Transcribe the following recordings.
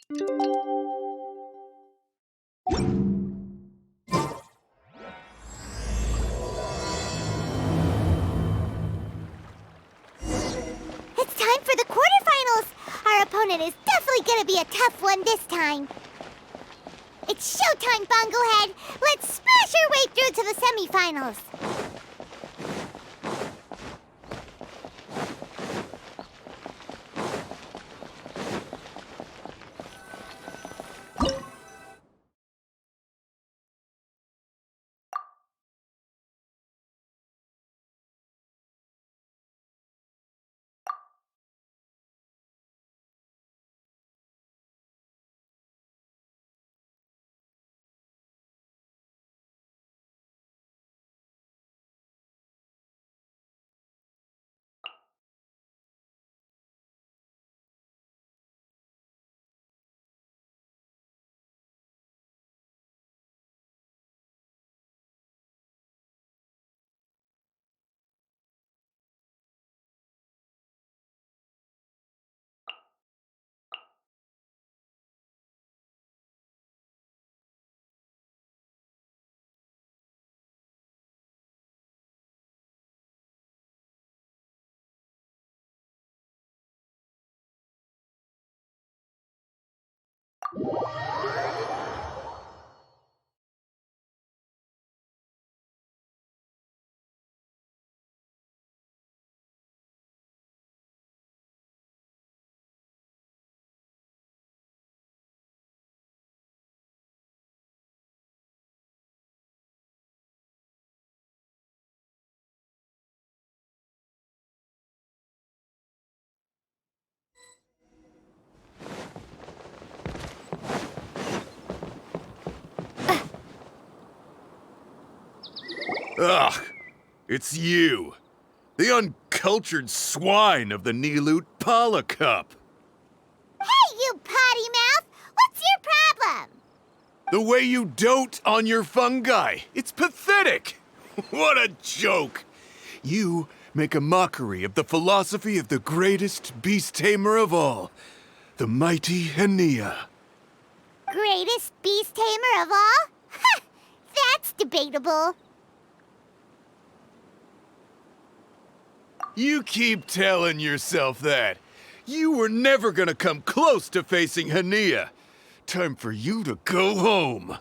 It's time for the quarterfinals! Our opponent is definitely gonna be a tough one this time. It's showtime, Bunglehead! Let's smash our way through to the semifinals! Ugh! It's you! The uncultured swine of the Niloot Pala Cup! Hey, you potty mouth! What's your problem? The way you dote on your fungi! It's pathetic! What a joke! You make a mockery of the philosophy of the greatest beast tamer of all, the mighty Hania. Greatest beast tamer of all? Ha! That's debatable. You keep telling yourself that. You were never gonna come close to facing Hania. Time for you to go home.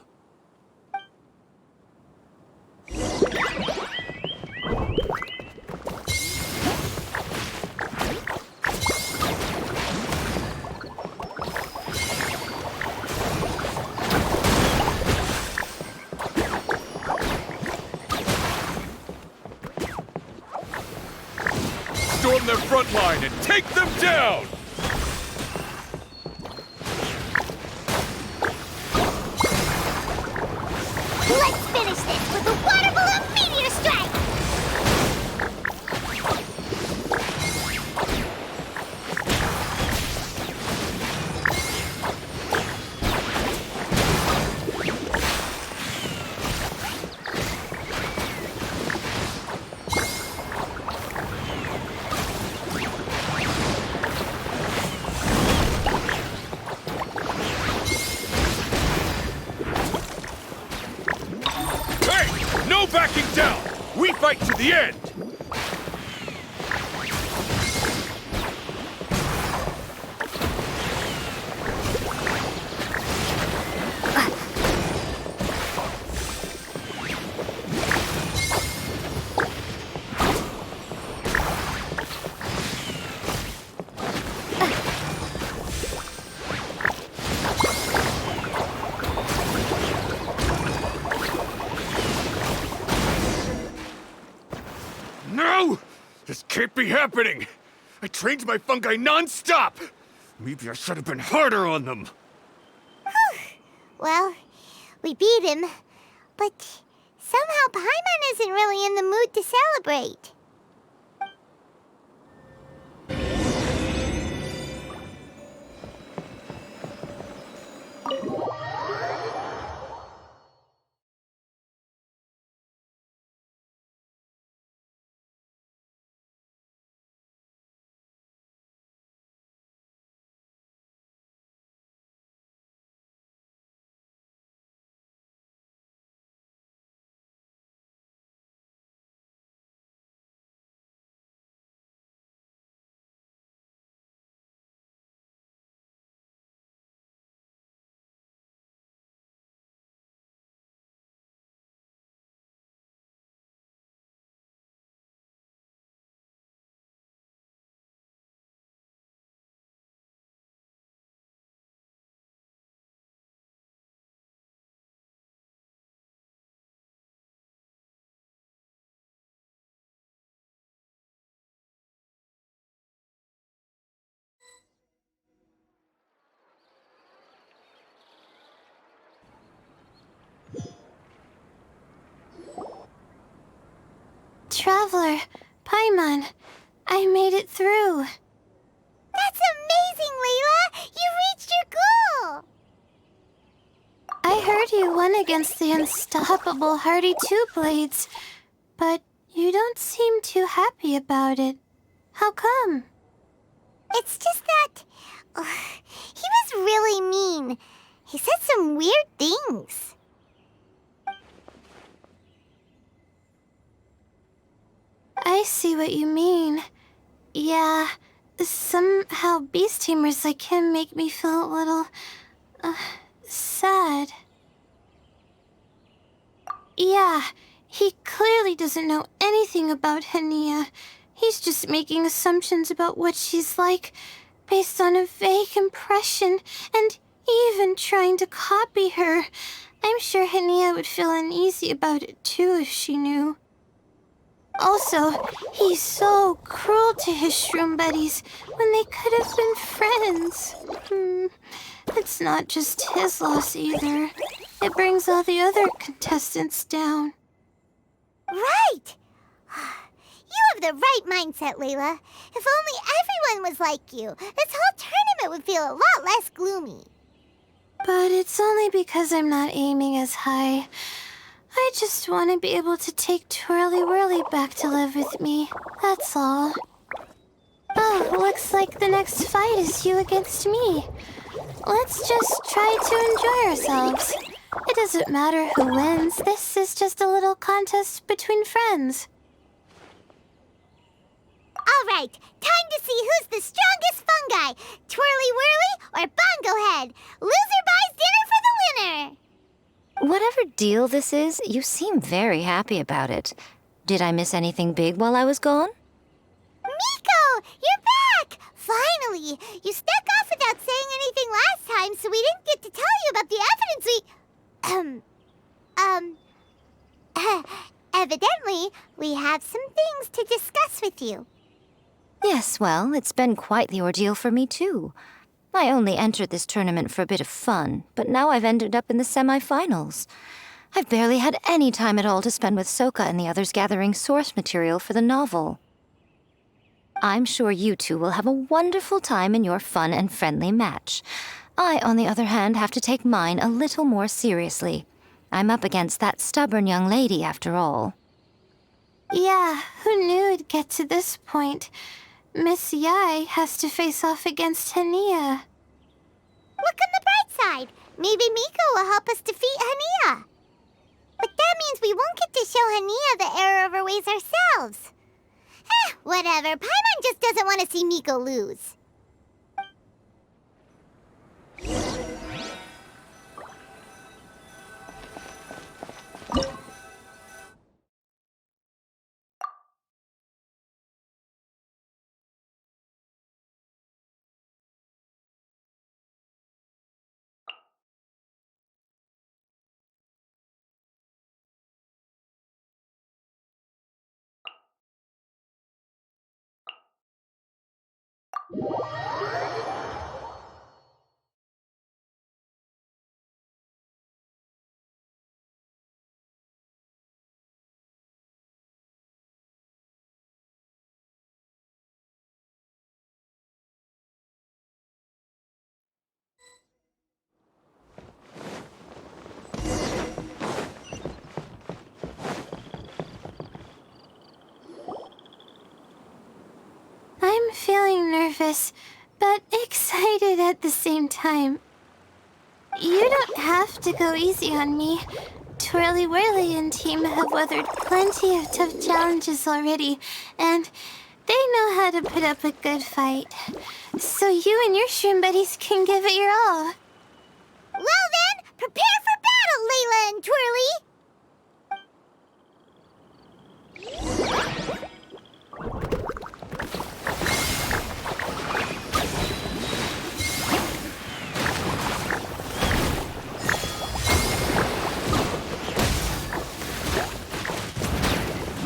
Storm their front line and take them down! Let's finish this with a water balloon meteor strike! No backing down! We fight to the end! No! This can't be happening! I trained my fungi non-stop! Maybe I should have been harder on them! Well, we beat him, but somehow Paimon isn't really in the mood to celebrate. traveler, Paimon. I made it through. That's amazing, Layla! You reached your goal! I heard you won against the unstoppable Hardy Two-Blades, but you don't seem too happy about it. How come? It's just that... he was really mean. He said some weird things. I see what you mean. Yeah, somehow beast tamers like him make me feel a little... sad. Yeah, he clearly doesn't know anything about Hania. He's just making assumptions about what she's like, based on a vague impression, and even trying to copy her. I'm sure Hania would feel uneasy about it too if she knew. Also, he's so cruel to his shroom buddies when they could have been friends. It's not just his loss either. It brings all the other contestants down. Right! You have the right mindset, Layla. If only everyone was like you, this whole tournament would feel a lot less gloomy. But it's only because I'm not aiming as high. I just want to be able to take Twirly Whirly back to live with me. That's all. Oh, looks like the next fight is you against me. Let's just try to enjoy ourselves. It doesn't matter who wins. This is just a little contest between friends. All right, time to see who's the strongest fungi, Twirly Whirly or Bongo Head. Loser buys dinner for the winner. Whatever deal this is, you seem very happy about it. Did I miss anything big while I was gone? Miko, you're back! Finally! You snuck off without saying anything last time, so we didn't get to tell you about the evidence evidently, we have some things to discuss with you. Yes, well, it's been quite the ordeal for me, too. I only entered this tournament for a bit of fun, but now I've ended up in the semi-finals. I've barely had any time at all to spend with Soka and the others gathering source material for the novel. I'm sure you two will have a wonderful time in your fun and friendly match. I, on the other hand, have to take mine a little more seriously. I'm up against that stubborn young lady, after all. Yeah, who knew it'd get to this point? Miss Yai has to face off against Hania. Look on the bright side. Maybe Miko will help us defeat Hania. But that means we won't get to show Hania the error of our ways ourselves. Whatever. Paimon just doesn't want to see Miko lose. I'm feeling nervous, but excited at the same time. You don't have to go easy on me. Twirly Whirly and team have weathered plenty of tough challenges already, and they know how to put up a good fight. So you and your shroom buddies can give it your all. Well then, prepare for battle, Layla and Twirly!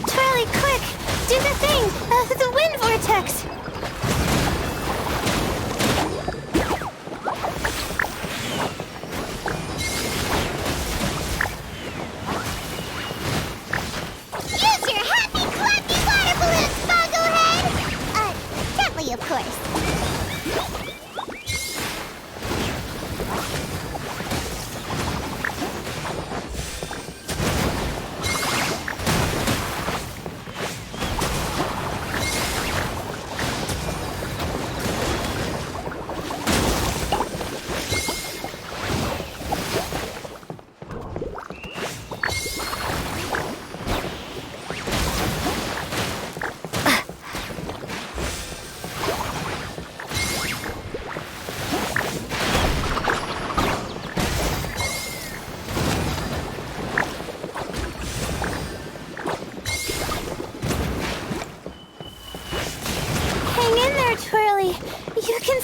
Twirly, quick! Do the thing! The wind vortex! Use your happy clap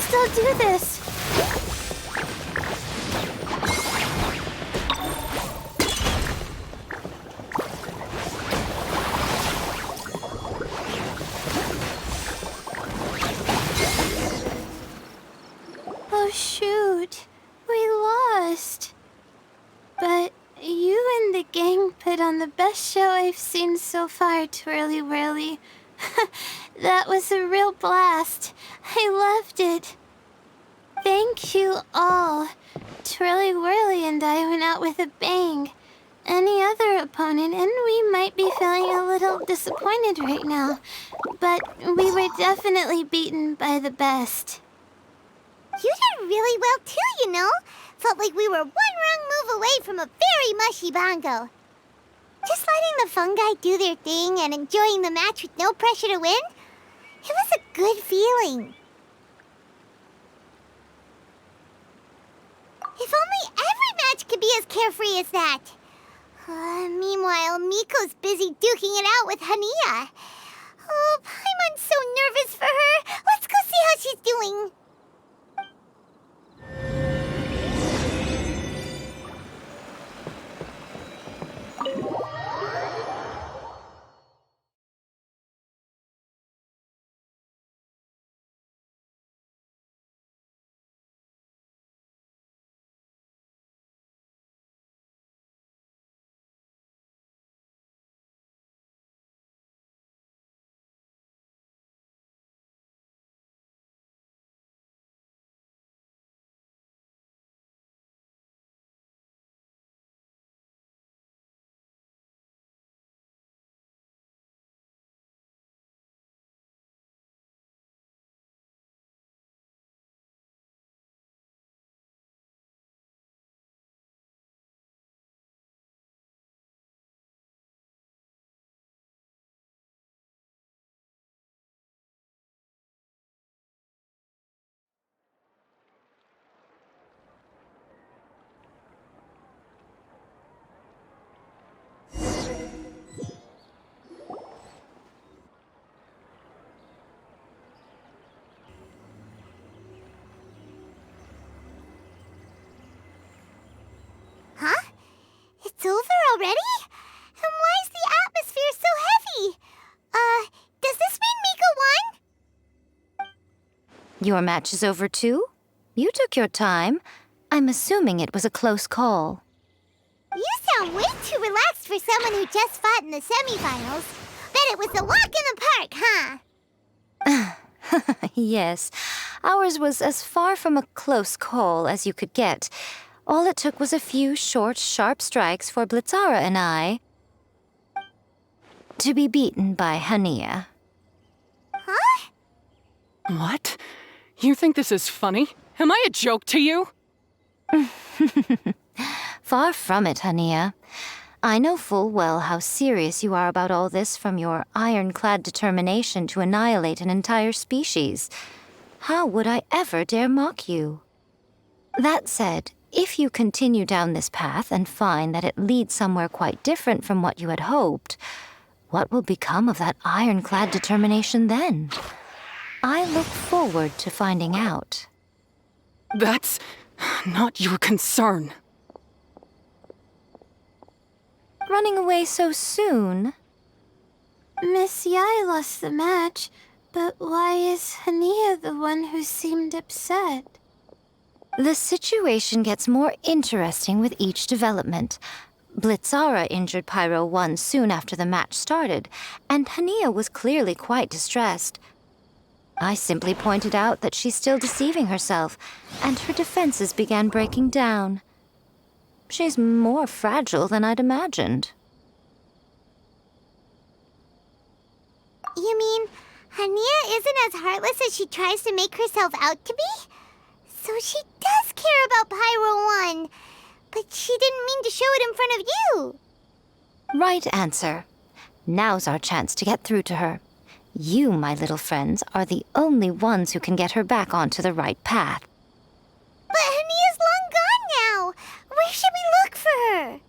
still do this. Oh, shoot. We lost. But you and the gang put on the best show I've seen so far, Twirly Whirly. That was a real blast. I loved it. Thank you all. Twirly Whirly and I went out with a bang. Any other opponent, and we might be feeling a little disappointed right now, but we were definitely beaten by the best. You did really well too, you know. Felt like we were one wrong move away from a very mushy bongo. Just letting the fungi do their thing and enjoying the match with no pressure to win, it was a good feeling. If only every match could be as carefree as that. Meanwhile, Miko's busy duking it out with Hania. Oh, Paimon's so nervous for her. Let's go see how she's doing. Huh? It's over already? And why is the atmosphere so heavy? Does this mean Miko won? Your match is over too? You took your time. I'm assuming it was a close call. You sound way too relaxed for someone who just fought in the semifinals. Bet it was a walk in the park, huh? Yes, ours was as far from a close call as you could get. All it took was a few short, sharp strikes for Blitzara and I to be beaten by Hania. Huh? What? You think this is funny? Am I a joke to you? Far from it, Hania. I know full well how serious you are about all this from your ironclad determination to annihilate an entire species. How would I ever dare mock you? That said, if you continue down this path and find that it leads somewhere quite different from what you had hoped, what will become of that ironclad determination then? I look forward to finding out. That's not your concern. Running away so soon? Miss Yai lost the match, but why is Hania the one who seemed upset? The situation gets more interesting with each development. Blitzara injured Pyro 1 soon after the match started, and Hania was clearly quite distressed. I simply pointed out that she's still deceiving herself, and her defenses began breaking down. She's more fragile than I'd imagined. You mean Hania isn't as heartless as she tries to make herself out to be? So she does care about Pyro 1, but she didn't mean to show it in front of you. Right answer. Now's our chance to get through to her. You, my little friends, are the only ones who can get her back onto the right path. But Hania's long gone now. Where should we look for her?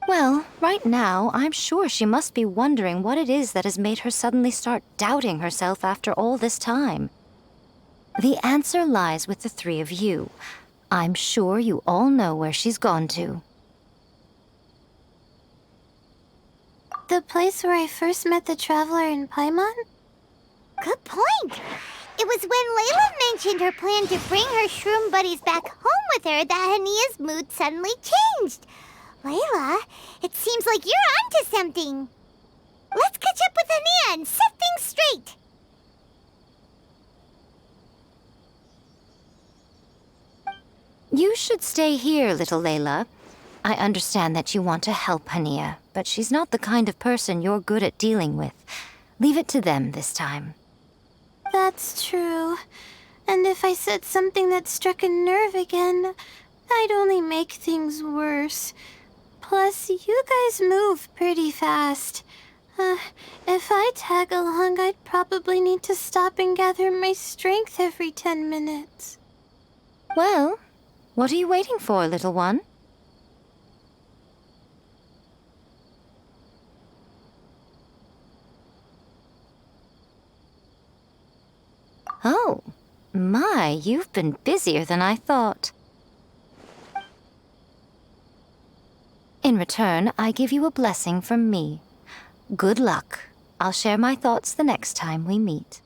Well, right now, I'm sure she must be wondering what it is that has made her suddenly start doubting herself after all this time. The answer lies with the three of you. I'm sure you all know where she's gone to. The place where I first met the traveler in Paimon? Good point. It was when Layla mentioned her plan to bring her shroom buddies back home with her that Hania's mood suddenly changed. Layla, it seems like you're onto something. Let's catch up with Hania and set things straight. You should stay here, little Layla. I understand that you want to help Hania, but she's not the kind of person you're good at dealing with. Leave it to them this time. That's true. And if I said something that struck a nerve again, I'd only make things worse. Plus, you guys move pretty fast. If I tag along, I'd probably need to stop and gather my strength every 10 minutes. Well, what are you waiting for, little one? Oh, my, you've been busier than I thought. In return, I give you a blessing from me. Good luck. I'll share my thoughts the next time we meet.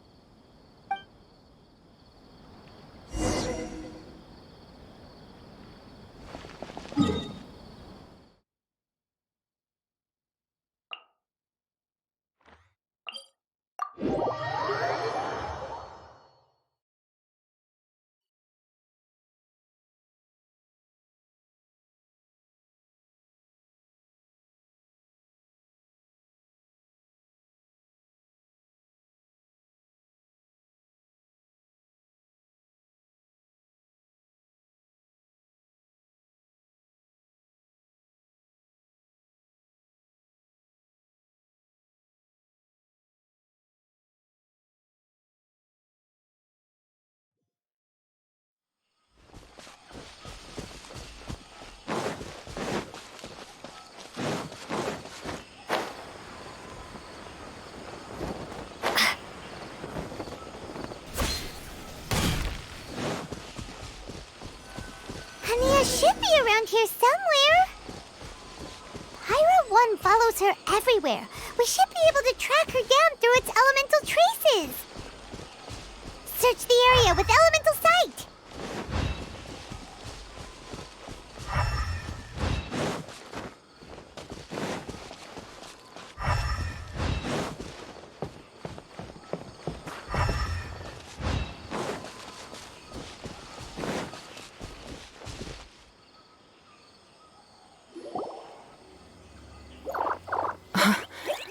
Hania should be around here somewhere. Pyra 1 follows her everywhere. We should be able to track her down through its elemental traces. Search the area with elemental sight.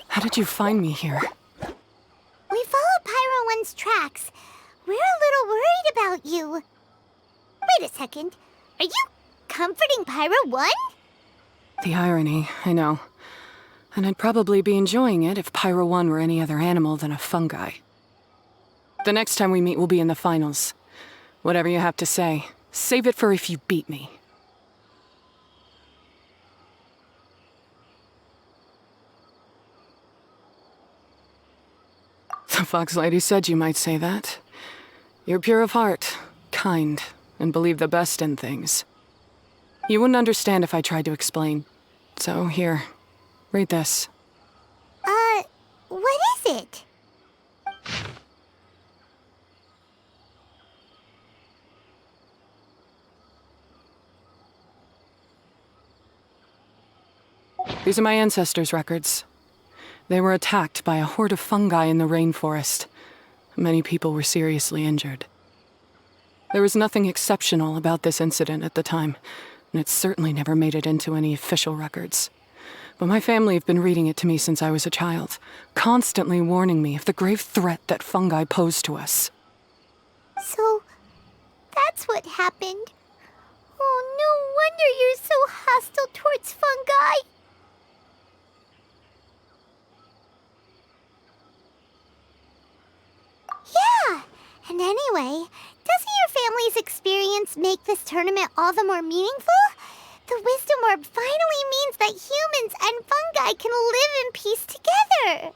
How did you find me here? We followed Pyro 1's tracks. We're a little worried about you. Wait a second. Are you comforting Pyro 1? The irony, I know. And I'd probably be enjoying it if Pyro 1 were any other animal than a fungi. The next time we meet will be in the finals. Whatever you have to say, save it for if you beat me. The Fox Lady said you might say that. You're pure of heart, kind, and believe the best in things. You wouldn't understand if I tried to explain. So here, read this. What is it? These are my ancestors' records. They were attacked by a horde of fungi in the rainforest. Many people were seriously injured. There was nothing exceptional about this incident at the time, and it certainly never made it into any official records. But my family have been reading it to me since I was a child, constantly warning me of the grave threat that fungi pose to us. So, that's what happened. Oh, no wonder you're so hostile towards fungi. Yeah, and anyway, doesn't your family's experience make this tournament all the more meaningful? The Wisdom Orb finally means that humans and fungi can live in peace together.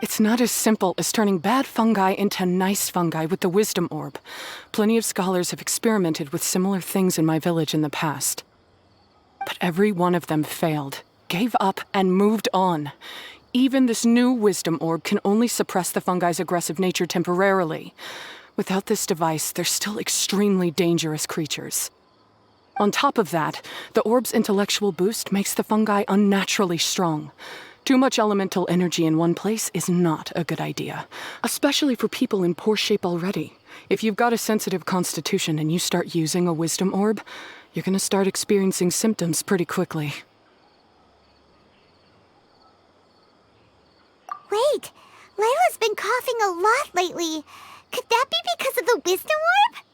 It's not as simple as turning bad fungi into nice fungi with the wisdom orb. Plenty of scholars have experimented with similar things in my village in the past. But every one of them failed, gave up, and moved on. Even this new wisdom orb can only suppress the fungi's aggressive nature temporarily. Without this device, they're still extremely dangerous creatures. On top of that, the orb's intellectual boost makes the fungi unnaturally strong. Too much elemental energy in one place is not a good idea, especially for people in poor shape already. If you've got a sensitive constitution and you start using a wisdom orb, you're gonna start experiencing symptoms pretty quickly. Wait, Layla's been coughing a lot lately. Could that be because of the wisdom orb?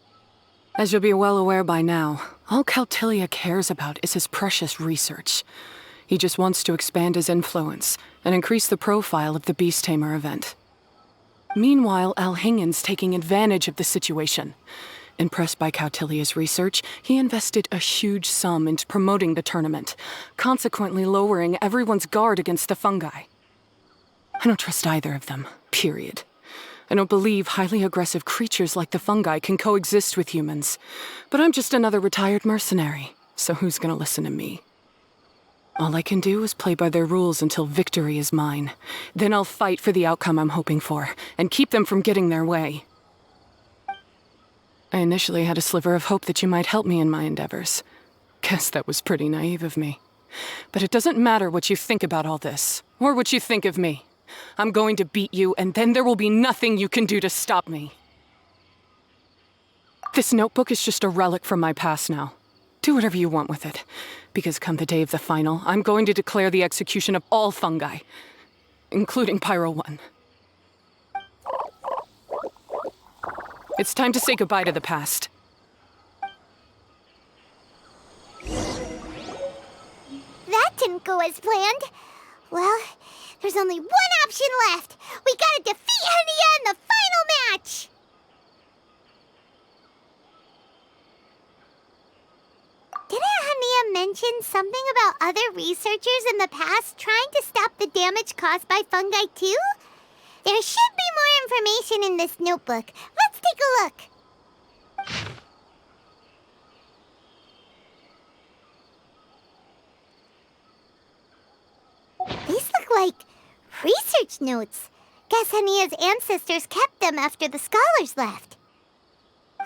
As you'll be well aware by now, all Caltilia cares about is his precious research. He just wants to expand his influence and increase the profile of the Beast Tamer event. Meanwhile, Alhingen's taking advantage of the situation. Impressed by Cautilia's research, he invested a huge sum into promoting the tournament, consequently lowering everyone's guard against the fungi. I don't trust either of them, period. I don't believe highly aggressive creatures like the fungi can coexist with humans. But I'm just another retired mercenary, so who's gonna listen to me? All I can do is play by their rules until victory is mine. Then I'll fight for the outcome I'm hoping for, and keep them from getting their way. I initially had a sliver of hope that you might help me in my endeavors. Guess that was pretty naive of me. But it doesn't matter what you think about all this, or what you think of me. I'm going to beat you, and then there will be nothing you can do to stop me. This notebook is just a relic from my past now. Do whatever you want with it, because come the day of the final, I'm going to declare the execution of all fungi, including Pyro 1. It's time to say goodbye to the past. That didn't go as planned. Well, there's only one option left. We gotta defeat Hania in the final match! Didn't Hania mention something about other researchers in the past trying to stop the damage caused by fungi too? There should be more information in this notebook. Let's take a look. These look like research notes. Guess Hania's ancestors kept them after the scholars left.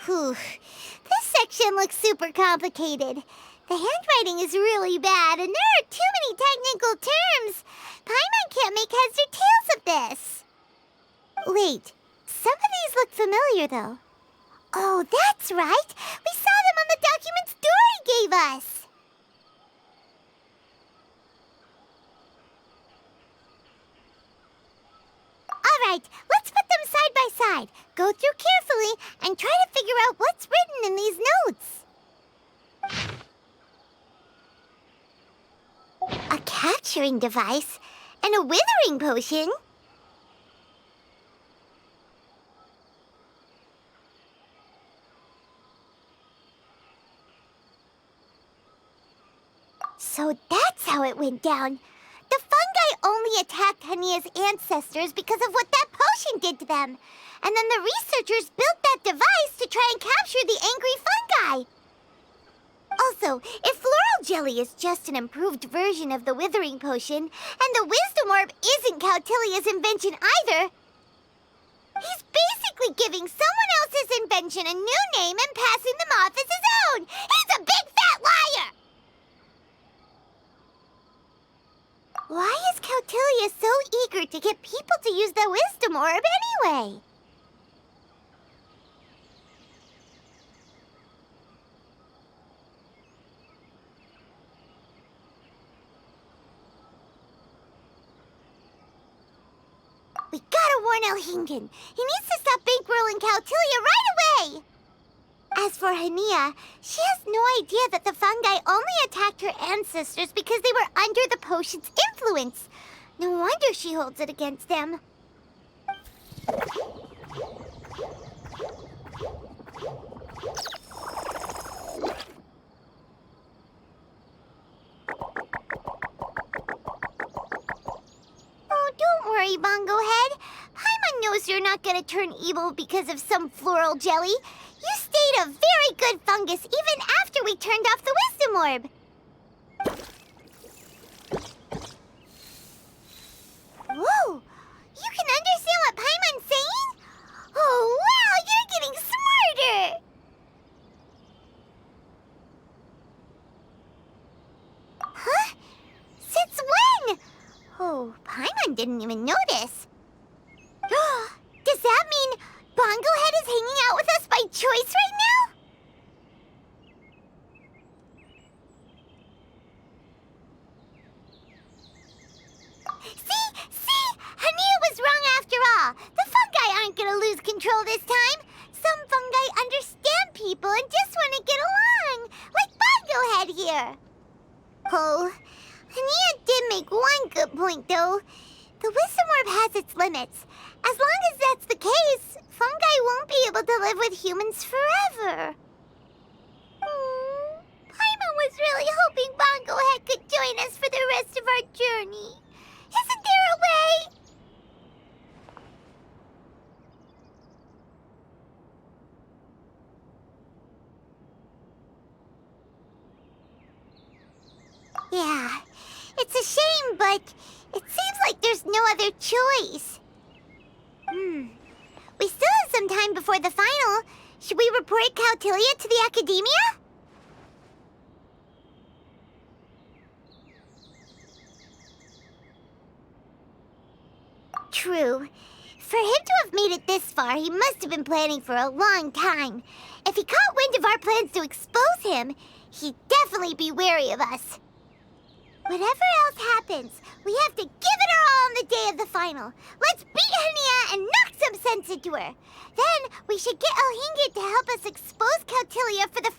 Whew. This section looks super complicated. The handwriting is really bad, and there are too many technical terms. Paimon can't make heads or tails of this. Wait, some of these look familiar, though. Oh, that's right. We saw them on the documents Dory gave us. All right, let's put them side by side. Go through carefully and try to figure out what's written in these notes. A capturing device and a withering potion. So that's how it went down. The fungi only attacked Hania's ancestors because of what that potion did to them. And then the researchers built that device to try and capture the angry fungi. Also, if floral jelly is just an improved version of the withering potion, and the wisdom orb isn't Cautilia's invention either, he's basically giving someone else's invention a new name and passing them off as his own. He's a big fat liar! Why is Cautilia so eager to get people to use the wisdom orb anyway? We gotta warn Alhingen. He needs to stop bankrolling Cautilia right away! As for Hania, she has no idea that the fungi only attacked her ancestors because they were under the potion's influence. No wonder she holds it against them. Oh, don't worry, Bongo Head. knows you're not gonna turn evil because of some floral jelly. You stayed a very good fungus even after we turned off the wisdom orb. Whoa! You can understand what Paimon's saying? Oh, wow! You're getting smarter! Huh? Since when? Oh, Paimon didn't even notice. Does that mean Bongo Head is hanging out with us by choice right now? See? Hania was wrong after all. The fungi aren't gonna lose control this time. Some fungi understand people and just want to get along, like Bongo Head here. Oh, Hania did make one good point, though. The wisdom orb has its limits. As long as that's the case, fungi won't be able to live with humans forever. Paimon was really hoping Bongo Head could join us for the rest of our journey. Isn't there a way? Yeah, it's a shame, but it seems like there's no other choice. We still have some time before the final. Should we report Cautilia to the Academia? True. For him to have made it this far, he must have been planning for a long time. If he caught wind of our plans to expose him, he'd definitely be wary of us. Whatever else happens, we have to give it our all on the day of the final. Let's beat Hania and knock some sense into her. Then we should get Elhinget to help us expose Cautilia for the